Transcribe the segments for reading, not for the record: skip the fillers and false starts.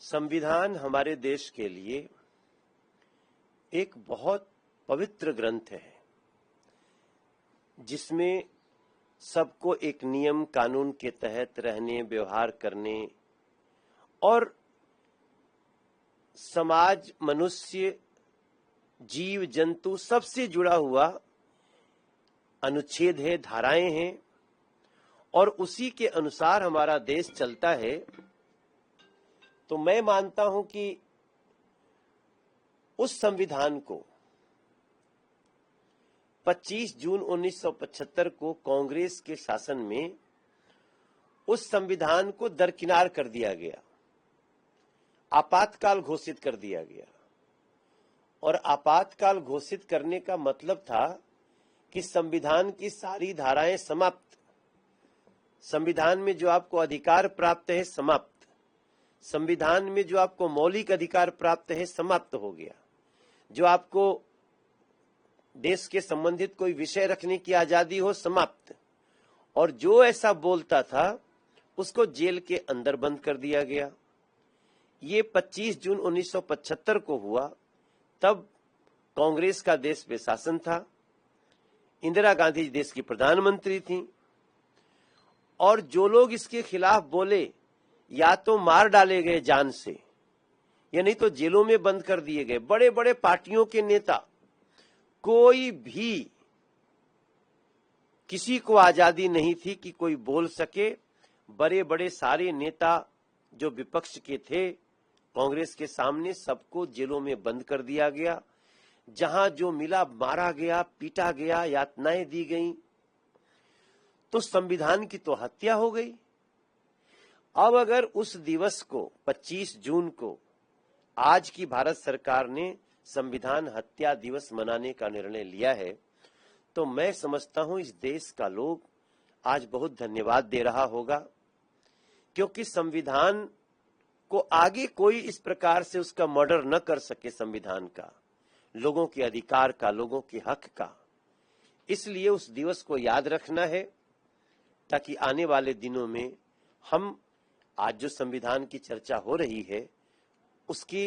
संविधान हमारे देश के लिए एक बहुत पवित्र ग्रंथ है जिसमें सबको एक नियम कानून के तहत रहने, व्यवहार करने और समाज, मनुष्य, जीव जंतु सबसे जुड़ा हुआ अनुच्छेद है, धाराएं हैं और उसी के अनुसार हमारा देश चलता है। तो मैं मानता हूं कि उस संविधान को 25 जून 1975 को कांग्रेस के शासन में उस संविधान को दरकिनार कर दिया गया, आपातकाल घोषित कर दिया गया। और आपातकाल घोषित करने का मतलब था कि संविधान की सारी धाराएं समाप्त, संविधान में जो आपको अधिकार प्राप्त है समाप्त, संविधान में जो आपको मौलिक अधिकार प्राप्त है समाप्त हो गया, जो आपको देश के संबंधित कोई विषय रखने की आजादी हो समाप्त। और जो ऐसा बोलता था उसको जेल के अंदर बंद कर दिया गया। ये 25 जून 1975 को हुआ, तब कांग्रेस का देश पे शासन था, इंदिरा गांधी देश की प्रधानमंत्री थी और जो लोग इसके खिलाफ बोले या तो मार डाले गए जान से या नहीं तो जेलों में बंद कर दिए गए। बड़े बड़े पार्टियों के नेता, कोई भी, किसी को आजादी नहीं थी कि कोई बोल सके। बड़े बड़े सारे नेता जो विपक्ष के थे कांग्रेस के सामने, सबको जेलों में बंद कर दिया गया। जहां जो मिला मारा गया, पीटा गया, यातनाएं दी गईं। तो संविधान की तो हत्या हो गई। अब अगर उस दिवस को 25 जून को आज की भारत सरकार ने संविधान हत्या दिवस मनाने का निर्णय लिया है, तो मैं समझता हूं इस देश का लोग आज बहुत धन्यवाद दे रहा होगा, क्योंकि संविधान को आगे कोई इस प्रकार से उसका मर्डर न कर सके, संविधान का, लोगों के अधिकार का, लोगों के हक का। इसलिए उस दिवस को याद रखना है ताकि आने वाले दिनों में हम आज जो संविधान की चर्चा हो रही है उसके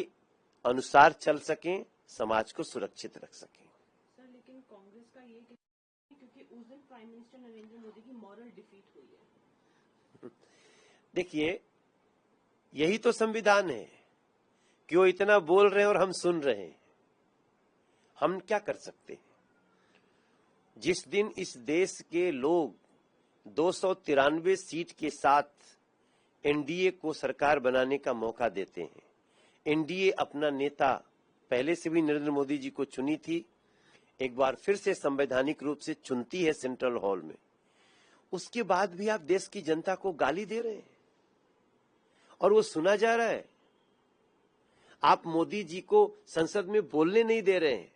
अनुसार चल सकें, समाज को सुरक्षित रख सकें। सर, लेकिन कांग्रेस का ये क्योंकि उस दिन प्राइम मिनिस्टर नरेंद्र मोदी की मॉरल डिफीट हुई है। देखिए, यही तो संविधान है कि वो इतना बोल रहे हैं और हम सुन रहे हैं। हम क्या कर सकते हैं? जिस दिन इस देश के लोग 293 सीट के साथ एनडीए को सरकार बनाने का मौका देते हैं, एनडीए अपना नेता पहले से भी नरेंद्र मोदी जी को चुनी थी, एक बार फिर से संवैधानिक रूप से चुनती है सेंट्रल हॉल में, उसके बाद भी आप देश की जनता को गाली दे रहे हैं और वो सुना जा रहा है। आप मोदी जी को संसद में बोलने नहीं दे रहे हैं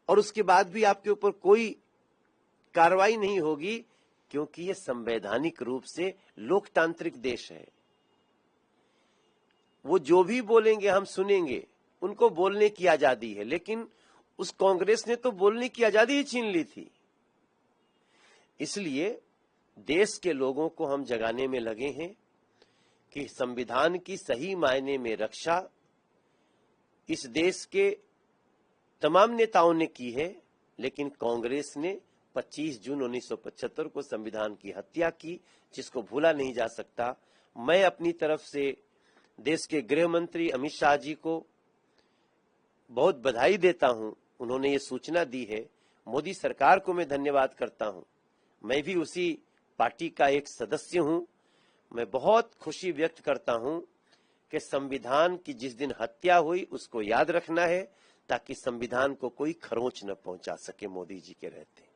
और उसके बाद भी आपके ऊपर कोई कार्रवाई नहीं होगी, क्योंकि ये संवैधानिक रूप से लोकतांत्रिक देश है। वो जो भी बोलेंगे हम सुनेंगे, उनको बोलने की आजादी है। लेकिन उस कांग्रेस ने तो बोलने की आजादी ही छीन ली थी। इसलिए देश के लोगों को हम जगाने में लगे हैं कि संविधान की सही मायने में रक्षा इस देश के तमाम नेताओं ने की है, लेकिन कांग्रेस ने 25 जून 1975 को संविधान की हत्या की, जिसको भूला नहीं जा सकता। मैं अपनी तरफ से देश के गृह मंत्री अमित शाह जी को बहुत बधाई देता हूं, उन्होंने ये सूचना दी है। मोदी सरकार को मैं धन्यवाद करता हूं, मैं भी उसी पार्टी का एक सदस्य हूं। मैं बहुत खुशी व्यक्त करता हूं कि संविधान की जिस दिन हत्या हुई उसको याद रखना है ताकि संविधान को कोई खरोंच न पहुंचा सके मोदी जी के रहते।